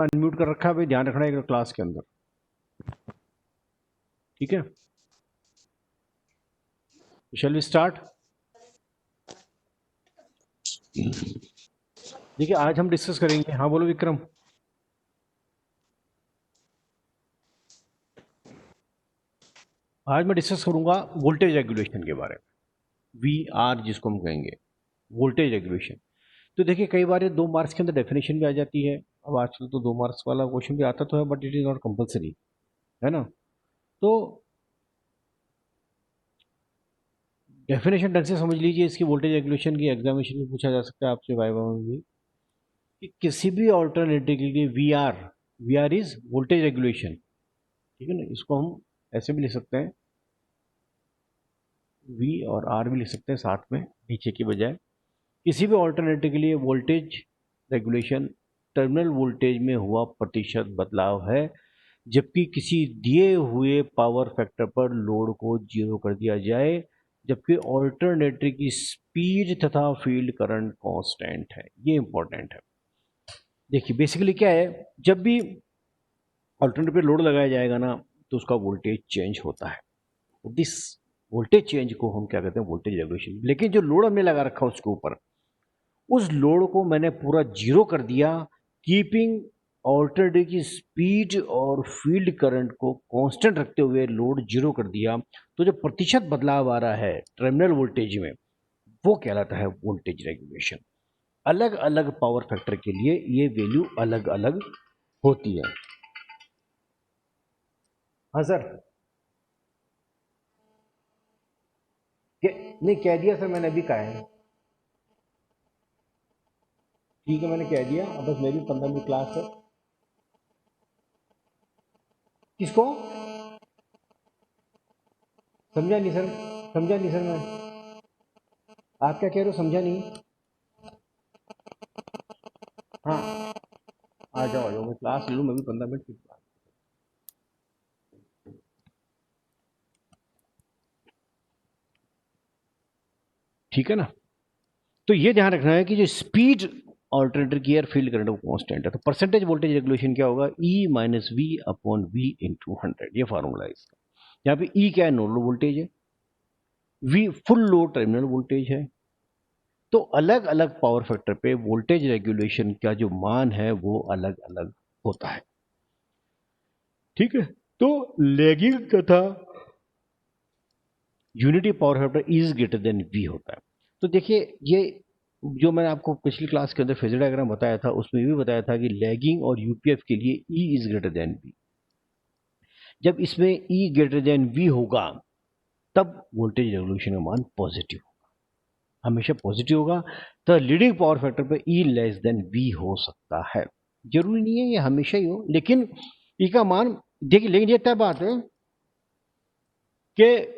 Unmute कर रखा है भाई, ध्यान रखना है क्लास के अंदर, ठीक है। Shall we start. देखिए आज हम डिस्कस करेंगे, हाँ बोलो विक्रम। आज मैं डिस्कस करूंगा वोल्टेज रेगुलेशन के बारे में, वी आर जिसको हम कहेंगे, वोल्टेज रेगुलेशन। तो देखिए कई बार ये 2 मार्क्स के अंदर डेफिनेशन भी आ जाती है। अब आजकल तो 2 मार्क्स वाला क्वेश्चन भी आता तो है, but it is not compulsory, है ना। तो डेफिनेशन ढंग से समझ लीजिए इसकी, वोल्टेज रेगुलेशन की एग्जामिनेशन में पूछा जा सकता है आपसे वाइवा में भी, कि किसी भी ऑल्टरनेटिव के लिए V R is voltage regulation, ठीक है ना। इसको हम ऐसे भी लिख सकते हैं, वी और आर भी लिख सकते हैं साथ में नीचे की बजाय। किसी भी ऑल्टरनेटिव के लिए वोल्टेज रेगुलेशन टर्मिनल वोल्टेज में हुआ प्रतिशत बदलाव है, जबकि किसी दिए हुए पावर फैक्टर पर लोड को जीरो कर दिया जाए, जबकि ऑल्टरनेटर की स्पीड तथा फील्ड करंट कांस्टेंट है। ये इंपॉर्टेंट है। देखिए बेसिकली क्या है, जब भी ऑल्टरनेटर पे लोड लगाया जाएगा ना, तो उसका वोल्टेज चेंज होता है। दिस वोल्टेज चेंज को हम क्या कहते हैं, वोल्टेज रेगुलेशन। लेकिन जो लोड हमने लगा रखा उसके ऊपर, उस लोड को मैंने पूरा जीरो कर दिया, कीपिंग ऑल्टरनेटर की स्पीड और फील्ड करंट को कांस्टेंट रखते हुए लोड जीरो कर दिया, तो जो प्रतिशत बदलाव आ रहा है टर्मिनल वोल्टेज में, वो कहलाता है वोल्टेज रेगुलेशन। अलग अलग पावर फैक्टर के लिए ये वैल्यू अलग अलग होती है। हाँ सर, नहीं कह दिया सर, मैंने अभी कहा है। ठीक है मैंने कह दिया, अब बस मेरी 15 मिनट क्लास है। किसको समझा नहीं सर, समझा नहीं सर मैं, आप क्या कह रहे हो समझा नहीं। हाँ आ जाओ मैं क्लास ले लूँ, मैं भी 15 मिनट की क्लास, ठीक है ना। तो ये ध्यान रखना है कि जो स्पीड ऑल्टरनेटर की एयर फील्ड करंट वो कांस्टेंट है, तो परसेंटेज वोल्टेज रेगुलेशन क्या होगा, E minus V upon V into 100, ये फार्मूला है इसका। यहाँ पे ई क्या है, नोडल वोल्टेज है, we full load terminal voltage है। तो अलग अलग पावर फैक्टर पे वोल्टेज रेगुलेशन का जो मान है वो अलग अलग होता है, ठीक है। तो लैगिंग तथा unity power factor is greater than V होता है। तो देखिए ये जो मैंने आपको पिछली क्लास के अंदर फेजर डायग्राम बताया था, उसमें भी बताया था कि लैगिंग और यूपीएफ के लिए E is greater than V. जब इसमें ई ग्रेटर देन वी होगा, तब वोल्टेज रेगुलेशन का मान पॉजिटिव, हमेशा पॉजिटिव होगा। तो लीडिंग पावर फैक्टर पे ई लेस देन वी हो सकता है। जरूरी नहीं है ये हमेशा ही हो, लेकिन ई का मान देखिए, लेकिन ये तय बात है कि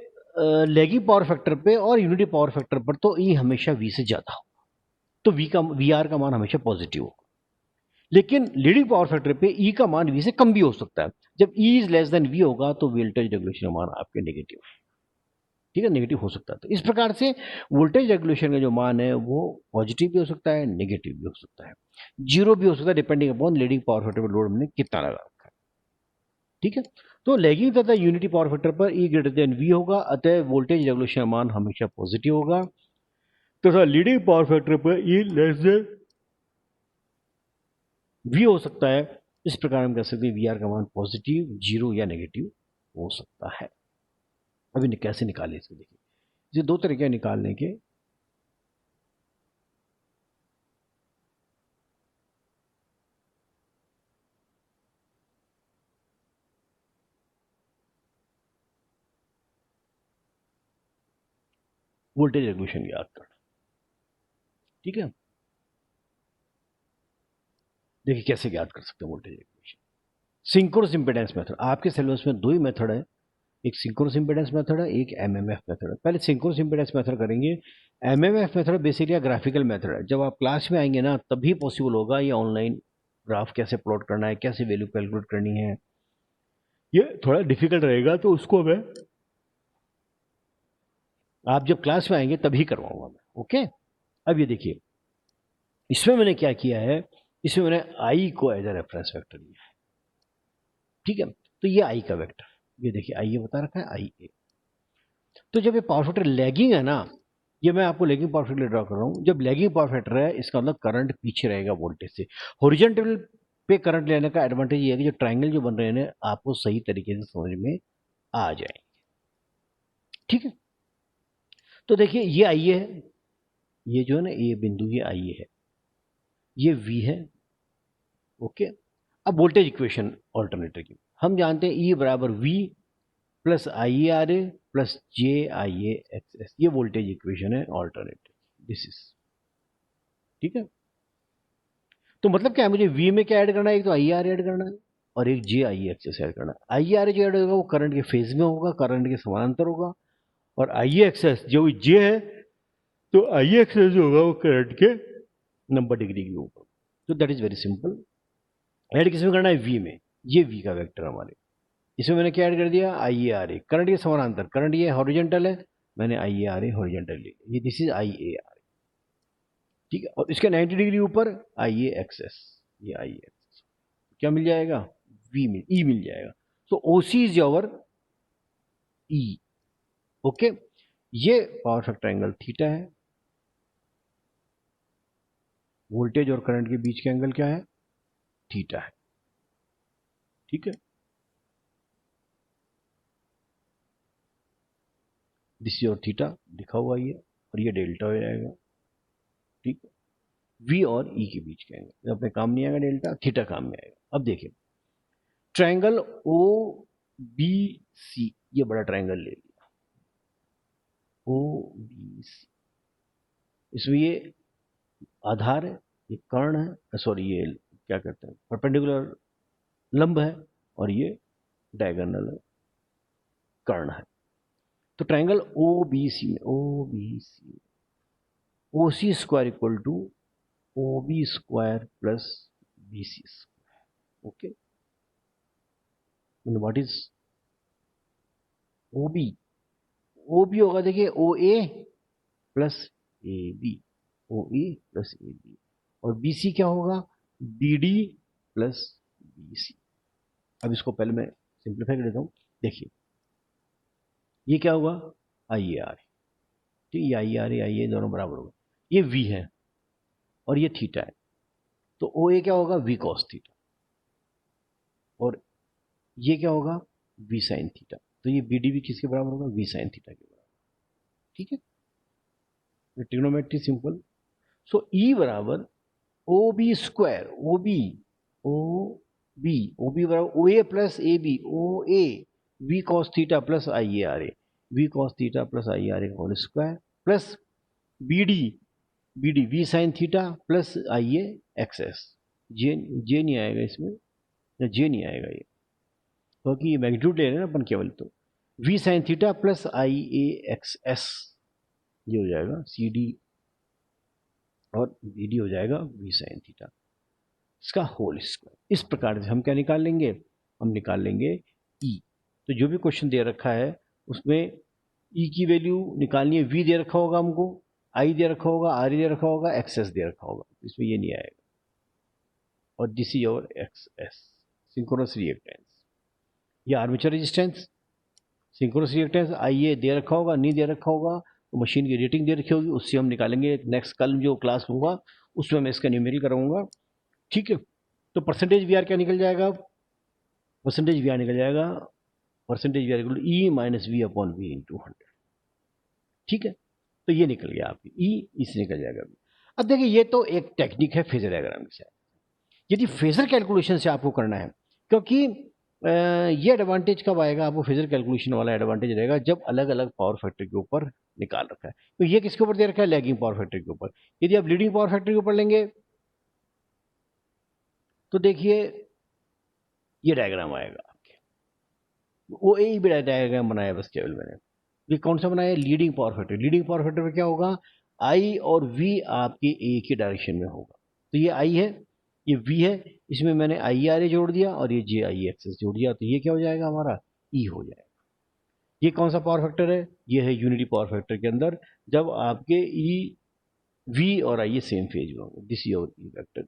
लैगिंग पावर फैक्टर पे और यूनिटी पावर फैक्टर पर तो ई हमेशा वी से ज्यादा हो, तो वी आर का मान हमेशा पॉजिटिव हो। लेकिन लीडिंग पावर फैक्टर पे ई का मान वी से कम भी हो सकता है। जब E is less than V होगा तो वोल्टेज रेगुलेशन का मान आपके नेगेटिव, ठीक है, नेगेटिव हो सकता है। तो इस प्रकार से वोल्टेज रेगुलेशन का जो मान है वो पॉजिटिव भी हो सकता है, नेगेटिव भी हो सकता है, जीरो भी हो सकता है, depending upon leading power factor पर लोड हमने कितना लगा रखा है, ठीक है। तो लैगिंग तथा यूनिटी पावर फैक्टर पर ई ग्रेटर देन वी होगा, अतः वोल्टेज रेगुलेशन का मान हमेशा पॉजिटिव होगा, तथा लीडिंग पावर फैक्टर पर ई लेस देन वी हो सकता है। इस प्रकार हम कह सकते हैं वी आर का मान पॉजिटिव, जीरो या नेगेटिव हो सकता है। अभी कैसे निकालें इसको, देखिए ये 2 तरीके निकालने के। वोल्टेज रेगुलेशन याद करना, ठीक है। देखिए कैसे याद कर सकते हैं voltage regulation. Synchronous impedance method, आपके सिलेबस में 2 ही मेथड है, एक सिंक्रोनस इंपेडेंस मेथड है, एक एमएमएफ मेथड है। पहले सिंक्रोनस इंपेडेंस मेथड करेंगे। MMF method basically graphical method है, जब आप क्लास में आएंगे ना तभी पॉसिबल होगा ये ऑनलाइन ग्राफ कैसे प्लॉट करना है, कैसे वैल्यू कैलकुलेट करनी है, ये थोड़ा डिफिकल्ट रहेगा, तो उसको मैं आप जब क्लास में आएंगे तभी करवाऊंगा मैं, ओके। अब ये देखिए इसमें मैंने क्या किया है इसमें मैंने आई को एज ए रेफरेंस वेक्टर लिया है, ठीक है। तो ये आई का वेक्टर, ये देखिए आई ए बता रखा है, आई ए। तो जब ये पावर फैक्टर लैगिंग है ना, ये मैं आपको लैगिंग पावर फैक्टर ड्रॉ कर रहा हूँ, जब लैगिंग पावर फैक्टर है इसका मतलब करंट पीछे रहेगा वोल्टेज से। हॉरिजॉन्टल पे करंट लेने का एडवांटेज ये है कि जो ट्रायंगल जो बन रहे हैं ना आपको सही तरीके से समझ में आ जाए, ठीक है। तो देखिए ये आई है, ये जो है ना ये बिंदु ये आई है, ये वी है, ओके। अब वोल्टेज इक्वेशन ऑल्टरनेटर की हम जानते हैं, ई बराबर V plus I R A plus J I A X S, ये वोल्टेज इक्वेशन है ऑल्टरनेटर, दिस इज, ठीक है। तो मतलब क्या है, मुझे वी में क्या ऐड करना है, एक तो आई आर ऐड करना है और एक जे आई एक्स एस ऐड करना है। आई आर जो ऐड होगा वो करंट के फेज में होगा, करंट के समानांतर होगा, और आई एक्स एस जो जे है तो आई एक्स एस जो होगा वो करंट के 90 डिग्री के ऊपर। तो that is very simple. Add किस में करना है, वी में, ये वी का वेक्टर हमारे, इसमें मैंने क्या ऐड कर दिया, आई ए आर ए, करंट के समानांतर, करंट ये हॉरिजॉन्टल है, मैंने आई ए आर ए हॉरिजॉन्टल ले, ये this is I A are, ठीक है। और इसके 90 डिग्री ऊपर आई ए एक्स एस, ये आई ए एक्स, क्या मिल जाएगा, वी मिल, ई मिल जाएगा। तो ओ सी इज योर ई, ओके। ये पावर फैक्टर एंगल थीटा है, वोल्टेज और करंट के बीच का एंगल क्या है, थीटा है, ठीक है। दिस योर थीटा लिखा हुआ ही है, और ये डेल्टा हो जाएगा, ठीक है। वी और ई के बीच का एंगल अपने काम नहीं आएगा, डेल्टा, थीटा काम में आएगा। अब देखिए ट्रायंगल ओ बी सी, ये बड़ा ट्रायंगल ले लिया, ओ बी सी, इसमें ये आधार है, ये कर्ण है, सॉरी ये क्या कहते हैं, परपेंडिकुलर लंब है, और ये डायगोनल कर्ण है। तो ट्रायंगल ओ बी सी में, O B C, O C square equal to O B square plus B C square, okay. What is O B, O B होगा देखिए O A plus A B, O A plus A B, और B C क्या होगा, B D plus B C. अब इसको पहले मैं simplify कर देता हूँ, देखिए ये क्या हुआ, आई ए आर, ठीक, ये आई आर आई ए दोनों बराबर होगा, ये वी है और ये थीटा है, तो ओ ए क्या होगा, वी कॉस थीटा, और ये क्या होगा, वी साइन थीटा। तो ये बी डी भी किसके बराबर होगा, वी साइन थीटा के बराबर, ठीक है। Trigonometry simple. सो ई बराबर O B square, O B, O B, O B बराबर O A plus A B, O A V cos theta plus I A R A, V cos theta plus I R A whole square, plus B D, B D V sine theta plus I A X S, J J नहीं आएगा इसमें, या जे नहीं आएगा ये, क्योंकि ये magnitude ले रहे हैं ना अपन केवल, तो V sine theta plus I A X S, ये हो जाएगा सी डी, और बी डी हो जाएगा वी साइन थीटा, इसका होल स्क्वायर। इस प्रकार से हम क्या निकाल लेंगे, हम निकाल लेंगे ई। तो जो भी क्वेश्चन दे रखा है उसमें ई की वैल्यू निकालनी है, वी दे रखा होगा हमको, आई दे रखा होगा, आर दे रखा होगा, एक्स एस दे रखा होगा, इसमें ये नहीं आएगा, और this is your x S, synchronous reactance, ये आर्मेचर रेजिस्टेंस, सिंक्रोनस रिएक्टेंस आई ए दे रखा होगा, नहीं दे रखा होगा तो मशीन की रेटिंग दे रखी होगी, उससे हम निकालेंगे। नेक्स्ट कल जो क्लास लूँगा उसमें मैं इसका न्यूमेरिकल कराऊंगा, ठीक है। तो परसेंटेज वी आर क्या निकल जाएगा, परसेंटेज वी आर निकल जाएगा, percentage V R equal to E minus V upon V into 100, ठीक है। तो ये निकल गया आपकी ई, इससे निकल जाएगा। अब देखिए ये तो एक टेक्निक है फेजर डायग्राम की, यदि फेजर कैलकुलेशन से आपको करना है, क्योंकि ये एडवांटेज कब आएगा आपको, फेजर कैलकुलेशन वाला एडवांटेज रहेगा जब अलग अलग पावर फैक्टर के ऊपर निकाल रखा है। तो ये किसके ऊपर दे रखा है, लैगिंग पावर फैक्टर के ऊपर। यदि आप लीडिंग पावर फैक्टर के ऊपर लेंगे तो देखिए ये डायग्राम आएगा आपके, वो ए भी डायग्राम बनाया बस केवल मैंने, ये कौन सा बनाया, leading power factor. Leading power factor में क्या होगा, आई और वी आपके ए की डायरेक्शन में होगा, तो ये आई है, ये वी है, इसमें मैंने आई आर ए जोड़ दिया और ये जे आई एक्सेस जोड़ दिया, तो ये क्या हो जाएगा हमारा, ई हो जाएगा। ये कौन सा पावर फैक्टर है, ये है यूनिटी पावर फैक्टर के अंदर जब आपके ई वी और आई ए सेम फेज में होंगे, दिस योर ई वेक्टर,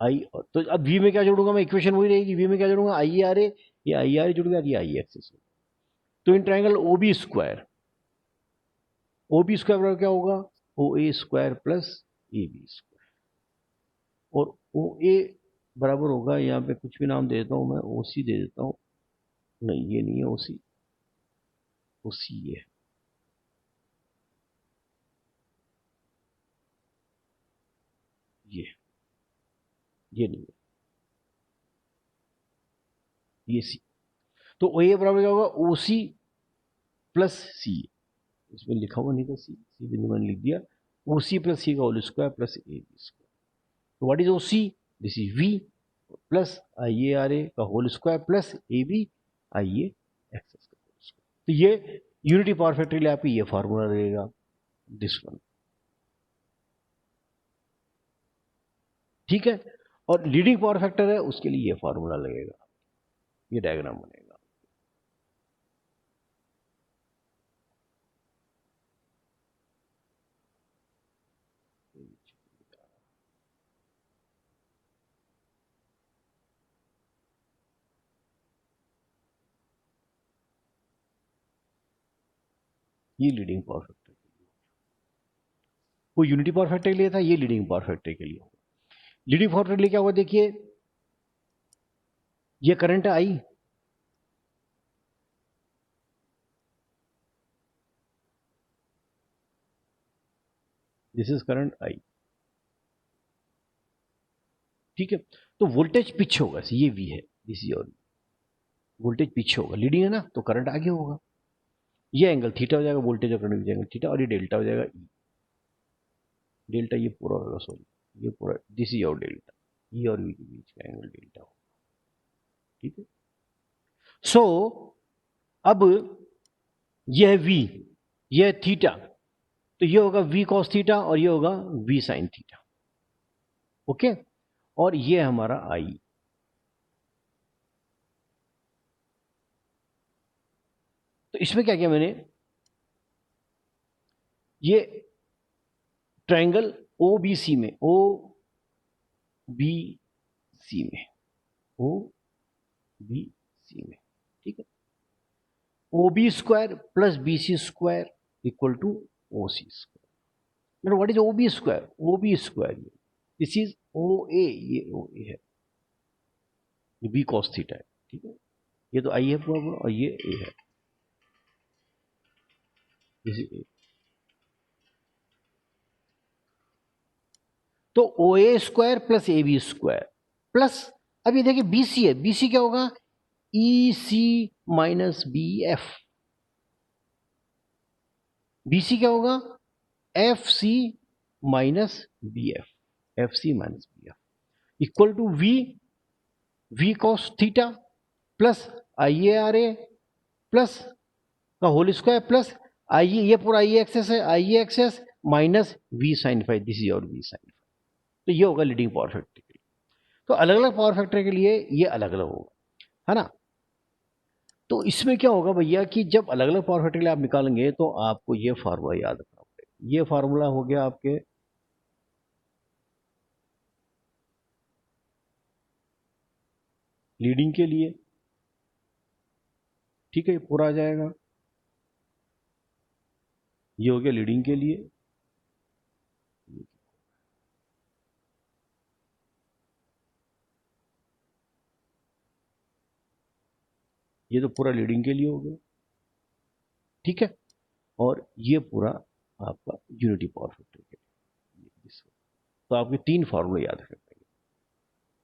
आई, तो अब वी में क्या जोड़ूंगा मैं, इक्वेशन वही रहेगी, वी में क्या जोड़ूंगा, आई आर ए, ये आई आर ए जुड़ गया, ये आई एक्सेस। तो इन triangle O B square, O B square बराबर क्या होगा, O A square plus A B square, और ओ ए बराबर होगा, यहाँ पे कुछ भी नाम दे देता हूँ मैं, ओ सी दे देता हूँ, नहीं ये नहीं है ओ सी, ओ सी है, ये नहीं है, ये सी। तो ओ ए बराबर क्या होगा, ओ सी प्लस सी, इसमें लिखा हुआ नहीं था सी, सी बिंदु मैंने लिख दिया, ओ सी प्लस सी का whole square plus A B square. तो what is O C, this is V plus I A R A का whole square plus A B I A access का होल स्क्वायर। तो ये यूनिटी पावर फैक्टर के लिए आपकी ये formula रहेगा, दिस वन, ठीक है। और लीडिंग पावर फैक्टर है उसके लिए ये फार्मूला लगेगा, ये डायग्राम बनेगा। ये लीडिंग पावर फैक्टर के लिए, वो यूनिटी पावर फैक्टर के लिए था, ये लीडिंग पावर फैक्टर के लिए होगा। लीडिंग पावर फैक्टर के लिए क्या हुआ, देखिए ये current I, this is current I, ठीक है। तो वोल्टेज पीछे होगा, ये वी है, दिस इज और वोल्टेज पीछे होगा, लीडिंग है ना, तो करंट आगे होगा, ये एंगल थीटा हो जाएगा, वोल्टेज और करंट एंगल थीटा, और ये डेल्टा हो जाएगा ई, डेल्टा ये पूरा होगा, सॉरी ये पूरा, दिस इज और डेल्टा, ई और वी के बीच का एंगल डेल्टा होगा, ठीक है। सो अब यह वी, यह थीटा, तो ये होगा वी कॉस थीटा और ये होगा वी साइन थीटा, ओके। और ये हमारा आई, तो इसमें क्या किया मैंने, ये ट्राइंगल ओ बी सी में, ओ बी सी में, ओ बी सी में, ठीक है, O B square plus B C square equal to O C square. What is O B square, O B square, this is O A, ये O ए है, ये B cos theta है, ठीक है, ये तो आई है पूरा और ये ए है, दिस इज ए। तो O A square plus A B square plus, अब ये देखिए बी सी है, बी सी क्या होगा, E C minus B F, B C क्या होगा, F C minus B F, F C minus B F equal to V, V cos theta plus I A R A plus का whole square plus I, ये पूरा I access है, I access minus V sine five, this is और V sine five. तो ये होगा leading power factor के लिए। तो अलग अलग पावर फैक्टर के लिए ये अलग अलग होगा, है ना। तो इसमें क्या होगा भैया कि जब अलग अलग पावर फैक्टर के लिए आप निकालेंगे तो आपको ये फार्मूला याद रखना पड़ेगा। ये फार्मूला हो गया आपके लीडिंग के लिए, ठीक है, पूरा आ जाएगा, ये हो गया लीडिंग के लिए, ये तो पूरा लीडिंग के लिए हो गया, ठीक है, और ये पूरा आपका यूनिटी पावर फैक्टर के लिए। तो आपके तीन फार्मूले याद रखने पड़ेंगे,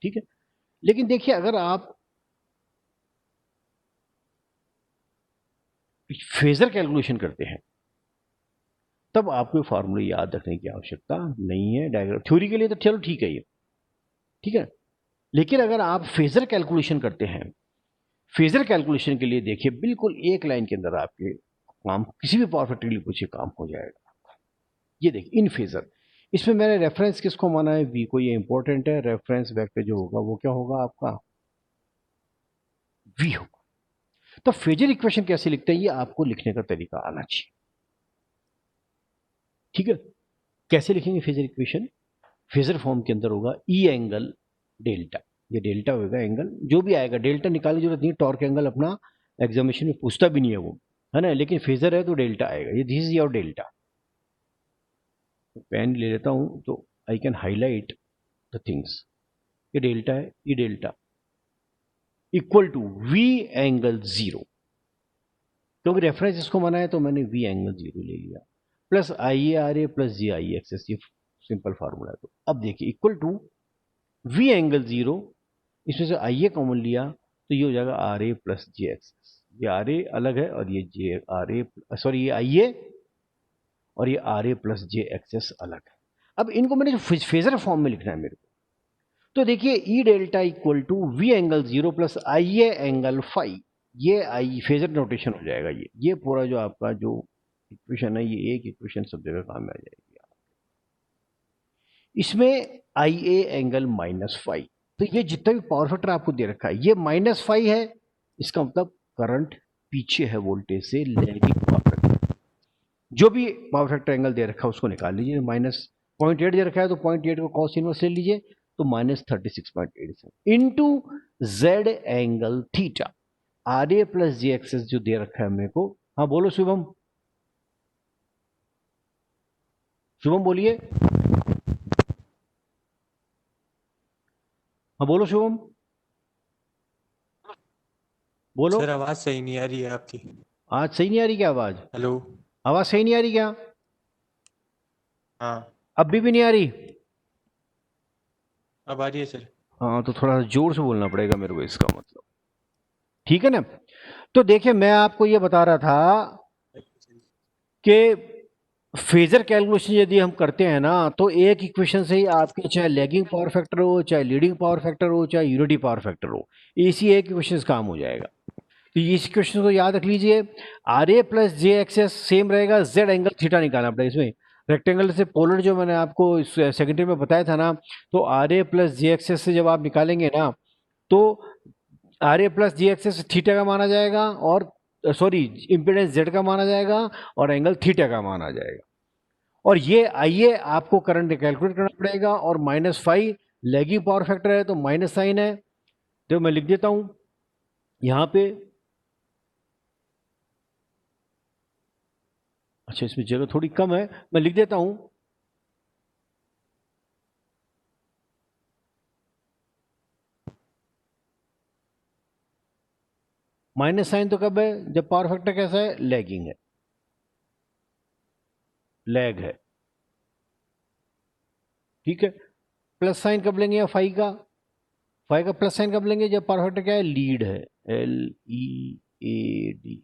ठीक है। लेकिन देखिए अगर आप फेजर कैलकुलेशन करते हैं तब आपको फार्मूले याद रखने की आवश्यकता नहीं है, डायग्राम थ्योरी के लिए तो चलो ठीक है ये, ठीक है। लेकिन अगर आप फेजर कैलकुलेशन करते हैं, फेजर कैलकुलेशन के लिए देखिए बिल्कुल एक लाइन के अंदर आपके काम, किसी भी पावर फैक्टर के लिए पूछिए काम हो जाएगा। ये देखिए इन फेजर, इसमें मैंने रेफरेंस किसको माना है, वी को, ये इंपॉर्टेंट है, रेफरेंस वेक्टर जो होगा वो क्या होगा आपका, वी होगा। तो फेजर इक्वेशन कैसे लिखते हैं ये आपको लिखने का तरीका आना चाहिए, ठीक है। कैसे लिखेंगे फेजर इक्वेशन, फेजर फॉर्म के अंदर होगा ई एंगल डेल्टा, ये डेल्टा होगा एंगल, जो भी आएगा डेल्टा निकालने की जरूरत नहीं, टॉर्क एंगल अपना एग्जामिनेशन में पूछता भी नहीं है वो, है ना, लेकिन फेजर है तो डेल्टा आएगा, ये this is your delta. Pen ले लेता हूं तो I can highlight the things. ये डेल्टा है, ये delta equal to V angle zero, क्योंकि रेफरेंस इसको माना है तो मैंने वी एंगल जीरो ले लिया, plus I A R A plus G I X, ये सिंपल फार्मूला है। तो अब देखिए equal to V angle zero, इसमें से आई ए कॉमन लिया तो ये हो जाएगा R A plus J X, ये आर ए अलग है और ये जे आर ए, सॉरी ये आई ए और ये R A plus J X S अलग है। अब इनको मैंने जो फेजर फॉर्म में लिखना है मेरे को, तो देखिए E delta equal to V angle zero plus I A angle five, ये आई फेजर नोटेशन हो जाएगा। ये पूरा जो आपका जो इक्वेशन है, ये एक इक्वेशन सब जगह काम में आ जाएगी। इसमें आई ए एंगल -5, तो ये जितना भी पावर फैक्टर आपको दे रखा है ये -5 है, इसका मतलब करंट पीछे है वोल्टेज से, लैगिंग पावर फैक्टर। जो भी पावर फैक्टर एंगल दे रखा है उसको निकाल लीजिए, -0.8 दे रखा है तो 0.8 को कॉस इनवर्स ले लीजिए, तो -36.87 into Z angle theta, R A plus G X S जो दे रखा है मेरे को। हाँ बोलो शुभम, शुभम बोलिए, हाँ बोलो शुभम, बोलो। सर आवाज सही नहीं आ रही है आपकी। आज सही नहीं आ रही क्या आवाज? हेलो। आवाज सही नहीं आ रही क्या? हाँ अभी भी नहीं आ रही? अब आ रही है सर। हाँ तो थोड़ा सा जोर से बोलना पड़ेगा मेरे को, इसका मतलब, ठीक है ना। तो देखिए मैं आपको ये बता रहा था कि फेजर कैलकुलेशन यदि हम करते हैं ना, तो एक इक्वेशन से ही आपके चाहे लैगिंग पावर फैक्टर हो, चाहे लीडिंग पावर फैक्टर हो, चाहे यूनिटी पावर फैक्टर हो, इसी एक इक्वेशन से काम हो जाएगा। तो इस इक्वेशन को याद रख लीजिए, R A plus J X S same रहेगा, जेड एंगल थीटा निकालना पड़ेगा। इसमें रेक्टेंगल से पोलर जो मैंने आपको सेकेंडरी में बताया था ना, तो R A plus J X S से जब आप निकालेंगे ना, तो R A plus G X S theta का माना जाएगा, और सॉरी इम्पीडेंस जेड का माना जाएगा, और एंगल थीटा का माना जाएगा। और ये आइए आपको करंट कैलकुलेट करना पड़ेगा, और -5 लैगिंग पावर फैक्टर है तो माइनस साइन है, तो मैं लिख देता हूं यहां पे। अच्छा इसमें जगह थोड़ी कम है, मैं लिख देता हूं माइनस साइन तो कब है? जब पावर फैक्टर कैसा है? लैगिंग है, लैग है, ठीक है। प्लस साइन कब लेंगे फाइव का? फाइव का प्लस साइन कब लेंगे? जब पावर फैक्टर क्या है? लीड है, LEAD,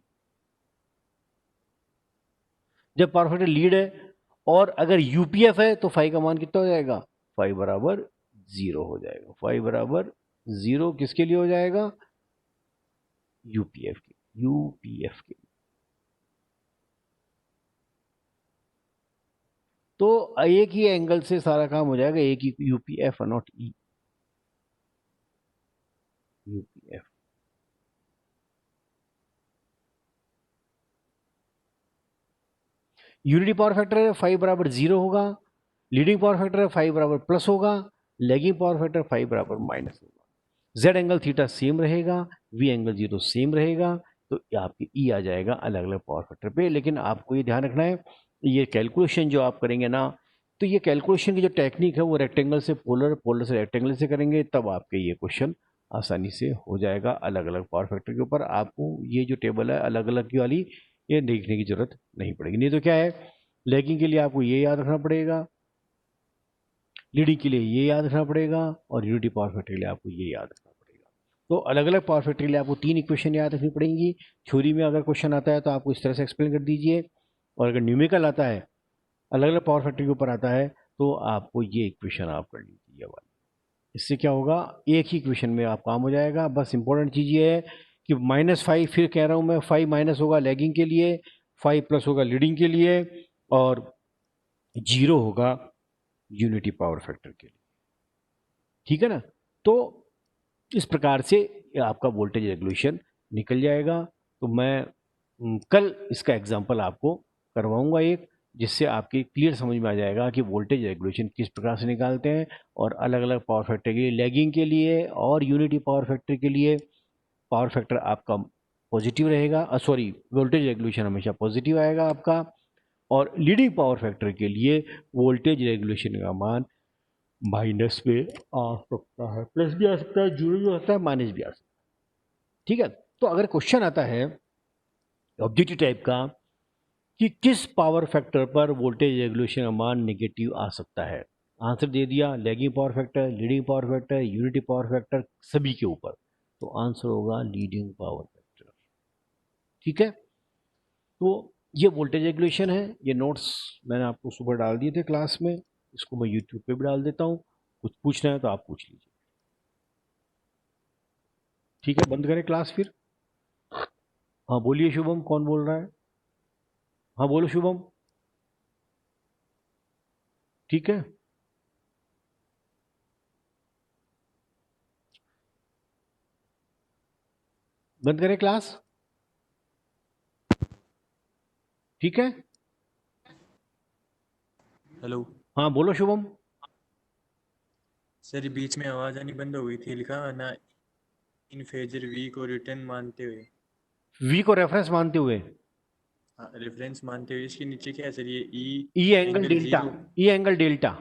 जब पावर फैक्टर लीड है। और अगर यूपीएफ है तो फाइव का मान कितना हो जाएगा? फाइव बराबर 0 हो जाएगा। फाइव बराबर 0 किसके लिए हो जाएगा? यूपीएफ के, यूपीएफ के। तो एक ही एंगल से सारा काम हो जाएगा, एक ही UPF, not E, UPF. Unity power factor है 5 बराबर 0 होगा, लीडिंग पावर फैक्टर है 5 बराबर प्लस होगा, लैगिंग पावर फैक्टर 5 बराबर माइनस होगा। जेड एंगल थीटा सेम रहेगा, वी एंगल 0 सेम रहेगा, तो आपकी ई आ जाएगा अलग अलग पावर फैक्टर पे। लेकिन आपको ये ध्यान रखना है, ये कैलकुलेशन जो आप करेंगे ना, तो ये कैलकुलेशन की जो टेक्निक है वो रेक्टेंगल से पोलर, पोलर से रेक्टेंगल से करेंगे, तब आपके ये क्वेश्चन आसानी से हो जाएगा अलग अलग पावर फैक्टर के ऊपर। आपको ये जो टेबल है अलग अलग की वाली, ये देखने की जरूरत नहीं पड़ेगी। नहीं तो क्या है, लैगिंग के लिए आपको ये याद रखना पड़ेगा, लीडिंग के लिए ये याद रखना पड़ेगा, और यूनिटी पावर फैक्टर के लिए आपको ये याद रखना पड़ेगा। तो अलग अलग पावर फैक्टर के लिए आपको 3 इक्वेशन याद रखनी पड़ेंगी। थ्योरी में अगर क्वेश्चन आता है तो आपको इस तरह से एक्सप्लेन कर दीजिए, और अगर न्यूमेरिकल आता है, अलग अलग पावर फैक्टर के ऊपर आता है, तो आपको ये इक्वेशन आप कर लीजिए ये वाली। इससे क्या होगा, एक ही इक्वेशन में आप काम हो जाएगा। बस इंपॉर्टेंट चीज़ ये है कि -5, फिर कह रहा हूँ मैं, 5 माइनस होगा लैगिंग के लिए, 5 प्लस होगा लीडिंग के लिए, और 0 होगा यूनिटी पावर फैक्टर के लिए, ठीक है ना। तो इस प्रकार से आपका वोल्टेज रेगुलेशन निकल जाएगा। तो मैं कल इसका एग्जांपल आपको करवाऊंगा एक, जिससे आपकी क्लियर समझ में आ जाएगा कि वोल्टेज रेगुलेशन किस प्रकार से निकालते हैं, और अलग अलग पावर फैक्टर के लिए, लैगिंग के लिए और यूनिटी पावर फैक्टर के लिए पावर फैक्टर आपका पॉजिटिव रहेगा, सॉरी वोल्टेज रेगुलेशन हमेशा पॉजिटिव आएगा आपका, और लीडिंग पावर फैक्टर के लिए वोल्टेज रेगुलेशन का मान माइनस में आ सकता है, प्लस भी आ सकता है, जीरो भी हो सकता है, माइनस भी आ सकता है। ठीक है, तो अगर क्वेश्चन आता है ऑब्जेक्टिव टाइप का कि किस पावर फैक्टर पर वोल्टेज रेगुलेशन का मान नेगेटिव आ सकता है, आंसर दे दिया lagging power factor, leading power factor, unity power factor, सभी के ऊपर, तो आंसर होगा लीडिंग पावर फैक्टर। ठीक है, तो ये वोल्टेज रेगुलेशन है, ये नोट्स मैंने आपको सुबह डाल दिए थे क्लास में, इसको मैं यूट्यूब पे भी डाल देता हूँ, कुछ पूछना है तो आप पूछ लीजिए। ठीक है, बंद करें क्लास फिर। हाँ बोलिए शुभम, कौन बोल रहा है? हाँ बोलो शुभम। ठीक है, बंद करें क्लास। ठीक है, हेलो हाँ बोलो शुभम। सर, ये बीच में आवाज़ आनी बंद हो गई थी, लिखा ना इन फेजर वी को रिटर्न मानते हुए। वी को रेफरेंस मानते हुए, हाँ, रेफरेंस मानते हुए, इसके नीचे क्या है सर? ये E E angle angle delta, zero, E angle delta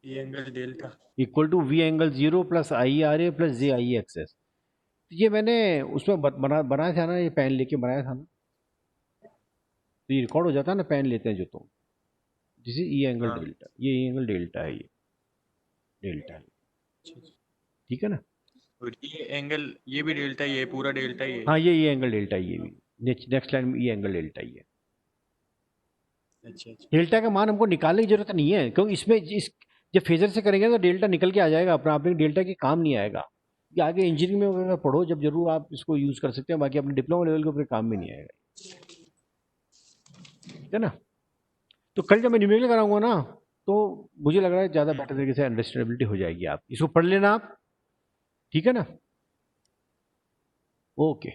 E angle delta. Equal to V angle zero plus I R A plus J I X S. ये मैंने उसमें बनाया था ना, ये पेन लेके बनाया था ना, तो ये रिकॉर्ड हो जाता है ना, पेन लेते हैं जो, तो दिस इज ई एंगल हाँ, डेल्टा, ये ई एंगल डेल्टा है, ये डेल्टा है। अच्छा, अच्छा। ठीक है ना? और ये एंगल, ये भी डेल्टा ही है, पूरा डेल्टा ही है। हाँ ये ई एंगल डेल्टा ही है, ये भी नेक्स्ट लाइन में ई एंगल डेल्टा ही है। अच्छा, अच्छा। डेल्टा का मान हमको निकालने की जरूरत नहीं है, क्योंकि इसमें इस जब फेजर से करेंगे तो डेल्टा निकल के आ जाएगा अपना आप, डेल्टा के काम नहीं आएगा। ये आगे इंजीनियरिंग में वगैरह पढ़ो जब, जरूर आप इसको यूज कर सकते हैं, बाकी अपने डिप्लोमा लेवल के ऊपर काम में नहीं आएगा। ठीक है ना? तो कल जब मैं न्यूमेरिकल कराऊंगा ना, तो मुझे लग रहा है ज़्यादा बेटर तरीके से अंडरस्टैंडेबिलिटी हो जाएगी, आप इसको पढ़ लेना आप। ठीक है ना? ओके।